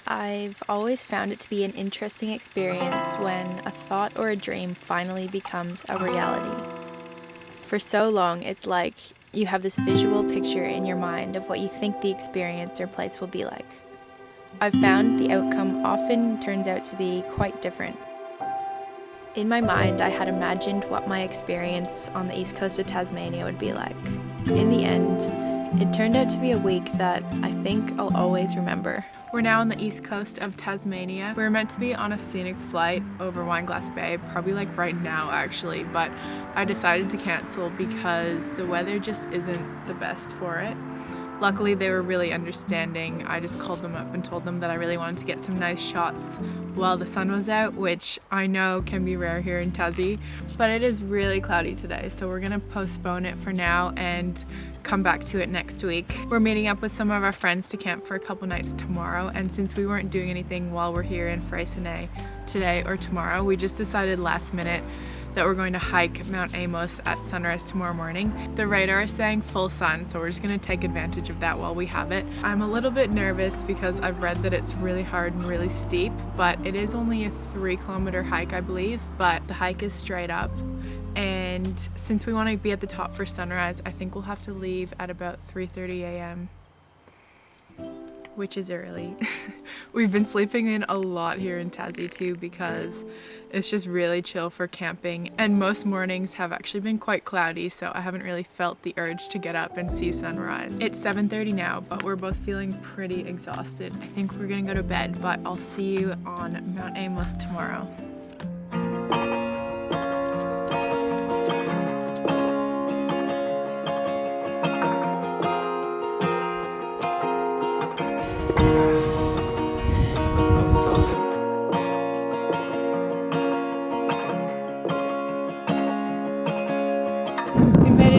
I've always found it to be an interesting experience when a thought or a dream finally becomes a reality. For so long, it's like you have this visual picture in your mind of what you think the experience or place will be like. I've found the outcome often turns out to be quite different. In my mind, I had imagined what my experience on the east coast of Tasmania would be like. In the end, it turned out to be a week that I think I'll always remember. We're now on the east coast of Tasmania. We were meant to be on a scenic flight over Wineglass Bay, probably like right now actually, but I decided to cancel because the weather just isn't the best for it. Luckily, they were really understanding. I just called them up and told them that I really wanted to get some nice shots while the sun was out, which I know can be rare here in Tassie, but it is really cloudy today, so we're gonna postpone it for now and come back to it next week. We're meeting up with some of our friends to camp for a couple nights tomorrow, and since we weren't doing anything while we're here in Freycinet today or tomorrow, we just decided last minute that we're going to hike Mount Amos at sunrise tomorrow morning. The radar is saying full sun, so we're just gonna take advantage of that while we have it. I'm a little bit nervous because I've read that it's really hard and really steep, but it is only a 3-kilometer hike, I believe, but the hike is straight up. And since we want to be at the top for sunrise, I think we'll have to leave at about 3:30 a.m. which is early. We've been sleeping in a lot here in Tassie too because it's just really chill for camping, and most mornings have actually been quite cloudy, so I haven't really felt the urge to get up and see sunrise. It's 7:30 now, but we're both feeling pretty exhausted. I think we're gonna go to bed, but I'll see you on Mount Amos tomorrow.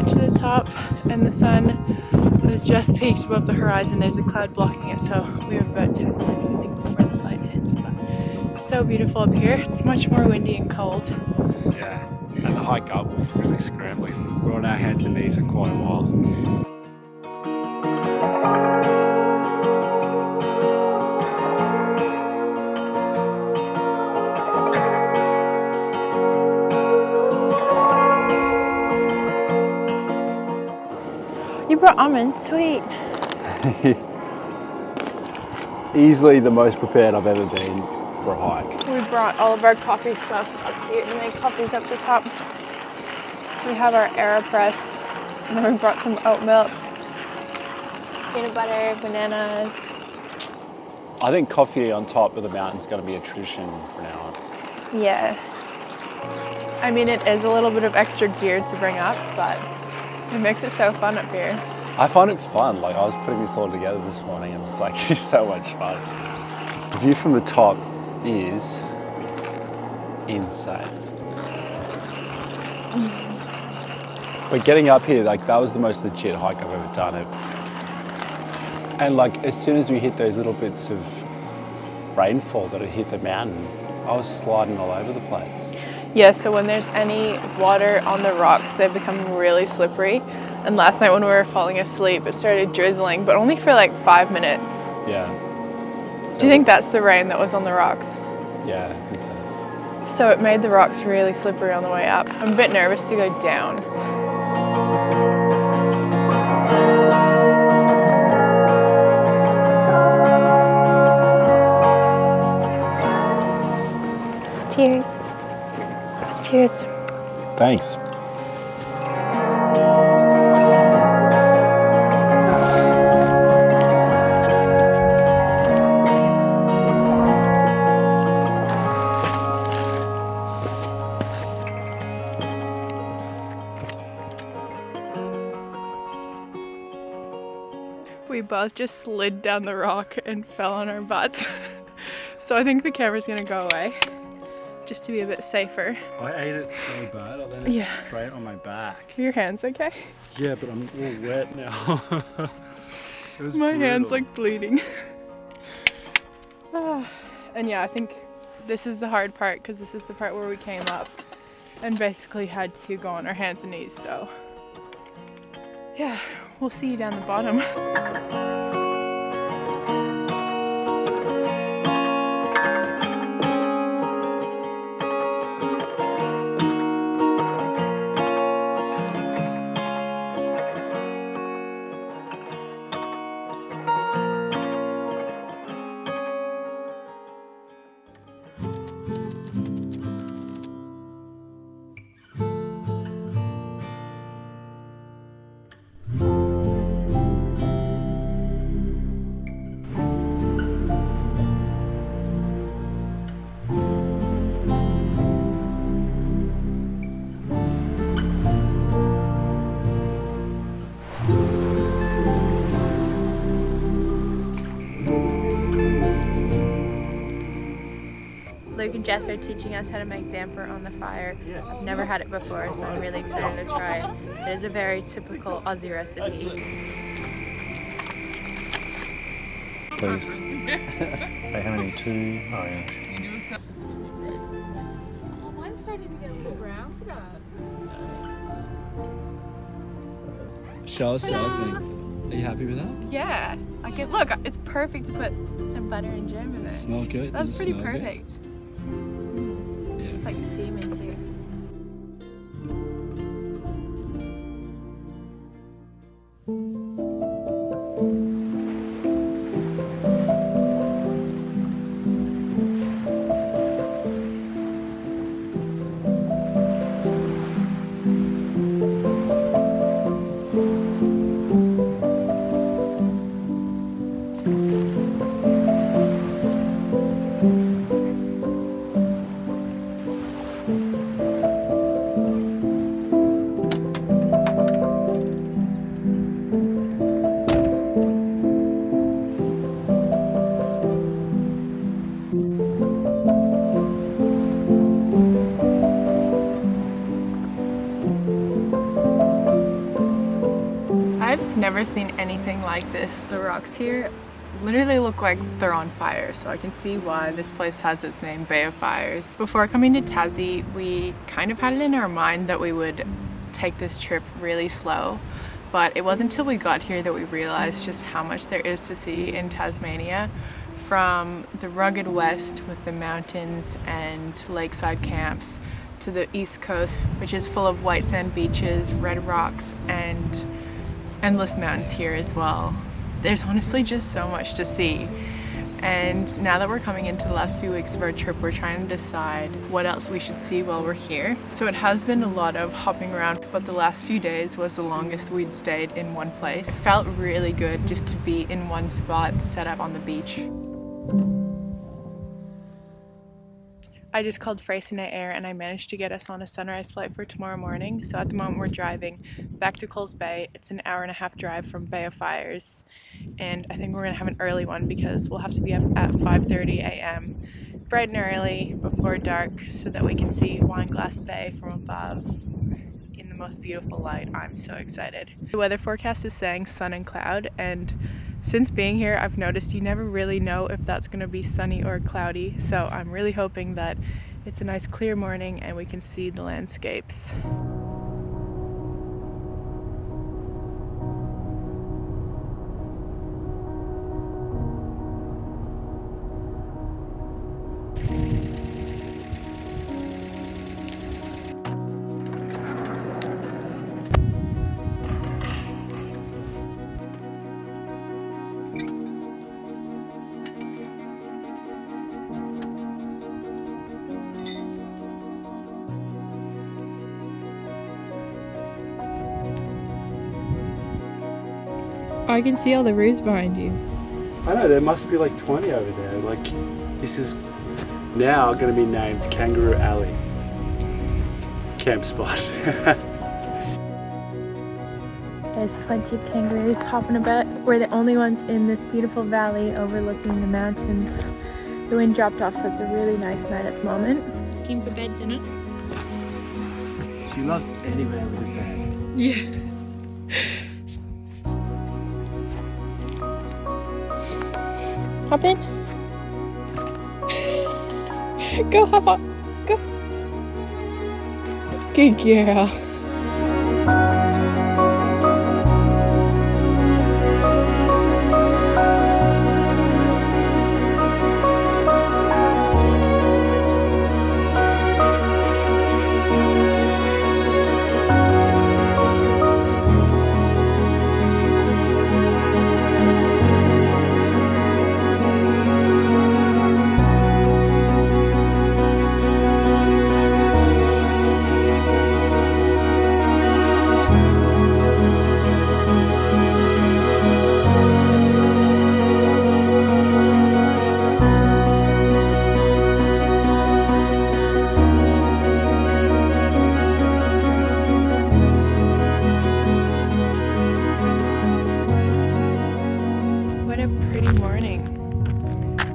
To the top, and the sun has just peaked above the horizon. There's a cloud blocking it, so we have about 10 minutes I think before the light hits, but it's so beautiful up here. It's much more windy and cold. Yeah, and the hike up was really scrambling. We're on our hands and knees for quite a while. You brought almonds, sweet. Easily the most prepared I've ever been for a hike. We brought all of our coffee stuff up here to make coffees up the top. We have our AeroPress, and then we brought some oat milk, peanut butter, bananas. I think coffee on top of the mountain is going to be a tradition from now on. Yeah. I mean, it is a little bit of extra gear to bring up, but it makes it so fun up here. I find it fun. Like, I was putting this all together this morning and it's like, it's so much fun. The view from the top is insane. But getting up here, like, that was the most legit hike I've ever done. And like, as soon as we hit those little bits of rainfall that had hit the mountain, I was sliding all over the place. Yeah, so when there's any water on the rocks, they become really slippery. And last night when we were falling asleep, it started drizzling, but only for like 5 minutes. Yeah. Do you think that's the rain that was on the rocks? Yeah, I think so. So it made the rocks really slippery on the way up. I'm a bit nervous to go down. Cheers. Cheers. Thanks. We both just slid down the rock and fell on our butts. So I think the camera's gonna go away, just to be a bit safer. I ate it so bad, I landed straight on my back. Are your hands okay? Yeah, but I'm all wet now. It was My brutal. hand's like bleeding. And yeah, I think this is the hard part because this is the part where we came up and basically had to go on our hands and knees, so yeah, we'll see you down the bottom. Luke and Jess are teaching us how to make damper on the fire. I've never had it before, so I'm really excited to try it. It is a very typical Aussie recipe. Please. Hey, how many? 2 orange. Oh, mine's starting to get a little brown. Look at that. Show us the opening. Are you happy with that? Yeah, I can look. It's perfect to put some butter and jam in there. Smell good? That's Does it pretty smell good? perfect. Yeah. It's like steaming too. I've never seen anything like this. The rocks here literally look like they're on fire, so I can see why this place has its name, Bay of Fires. Before coming to Tassie, we kind of had it in our mind that we would take this trip really slow, but it wasn't until we got here that we realized just how much there is to see in Tasmania. From the rugged west with the mountains and lakeside camps to the east coast, which is full of white sand beaches, red rocks, and endless mountains here as well. There's honestly just so much to see. And now that we're coming into the last few weeks of our trip, we're trying to decide what else we should see while we're here. So it has been a lot of hopping around, but the last few days was the longest we'd stayed in one place. It felt really good just to be in one spot set up on the beach. I just called Freycinet Air and I managed to get us on a sunrise flight for tomorrow morning. So at the moment we're driving back to Coles Bay. It's an hour-and-a-half drive from Bay of Fires. And I think we're gonna have an early one because we'll have to be up at 5:30 a.m. bright and early before dark so that we can see Wineglass Bay from above in the most beautiful light. I'm so excited. The weather forecast is saying sun and cloud, and since being here, I've noticed you never really know if that's going to be sunny or cloudy, so I'm really hoping that it's a nice clear morning and we can see the landscapes. I can see all the roofs behind you. I know, there must be like 20 over there. Like, this is now going to be named Kangaroo Alley camp spot. There's plenty of kangaroos hopping about. We're the only ones in this beautiful valley overlooking the mountains. The wind dropped off, so it's a really nice night at the moment. Keen for bed, dinner? She loves anywhere with a bed. Yeah. Hop in. Go hop on. Go. Good girl.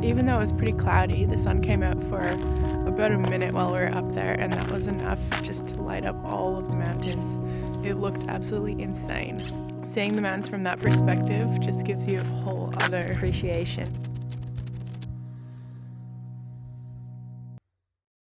Even though it was pretty cloudy, the sun came out for about a minute while we were up there, and that was enough just to light up all of the mountains. It looked absolutely insane. Seeing the mountains from that perspective just gives you a whole other appreciation.